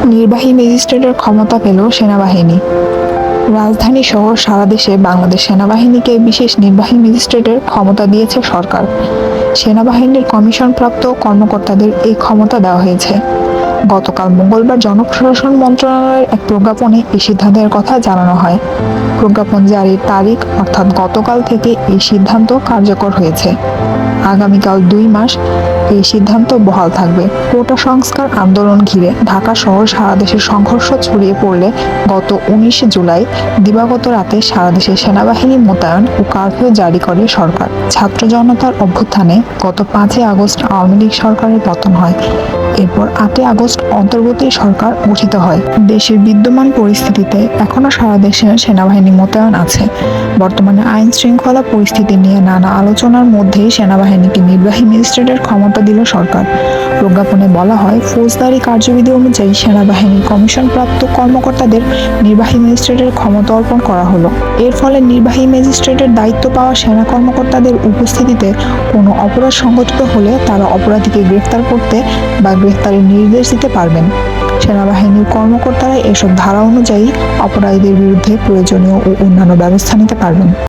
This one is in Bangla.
নির্বাহী ম্যাজিস্ট্রেটের ক্ষমতা পেল সেনাবাহিনী। রাজধানী সহ সারা দেশে বাংলাদেশ সেনাবাহিনীকে বিশেষ নির্বাহী ম্যাজিস্ট্রেটের ক্ষমতা দিয়েছে সরকার। সেনাবাহিনীর কমিশনপ্রাপ্ত কর্মকর্তাদের এই ক্ষমতা দেওয়া হয়েছে। গতকাল মঙ্গলবার জনপ্রশাসন মন্ত্রণালয়ের এক প্রজ্ঞাপনে এই সিদ্ধান্তের কথা জানানো হয়। প্রজ্ঞাপন জারির তারিখ অর্থাৎ গতকাল থেকে এই সিদ্ধান্ত কার্যকর হয়েছে। আগামীকাল 2 মাস এই সিদ্ধান্ত বহাল থাকবে। কোটা সংস্কার আন্দোলন ঘিরে ঢাকা সহ সারা দেশে সংঘর্ষ ছড়িয়ে পড়লে গত 19 জুলাই দিবাগত রাতে সারা দেশে সেনাবাহিনী মোতায়েন ও কারফিউ জারি করে সরকার। ছাত্র জনতার অভ্যুত্থানে গত 5 আগস্ট আওয়ামী লীগ সরকারের পতন হয়। এরপর 8 আগস্ট অন্তর্বর্তী সরকার গঠিত হয়। দেশের বিদ্যমান পরিস্থিতিতে এখনো সারা দেশে সেনাবাহিনী মোতায়েন আছে। বর্তমানে আইন শৃঙ্খলা পরিস্থিতি নিয়ে নানা আলোচনার মধ্যেই সেনাবাহিনীকে নির্বাহী ম্যাজিস্ট্রেটের ক্ষমতা দিল সরকার। প্রজ্ঞাপনে বলা হয়, ফৌজদারি কার্যবিধি অনুযায়ী সেনাবাহিনীর কমিশনপ্রাপ্ত কর্মকর্তাদের নির্বাহী ম্যাজিস্ট্রেটের ক্ষমতা অর্পণ করা হলো। এর ফলে নির্বাহী ম্যাজিস্ট্রেটের দায়িত্ব পাওয়া সেনা কর্মকর্তাদের উপস্থিতিতে কোনো অপরাধ সংঘটিত হলে তারা অপরাধীকে গ্রেফতার করতে বা গ্রেফতারের নির্দেশ দিতে পারবেন। সেনাবাহিনীর কর্মকর্তারা এসব ধারা অনুযায়ী অপরাধীদের বিরুদ্ধে প্রয়োজনীয় ও অন্যান্য ব্যবস্থা নিতে পারবেন।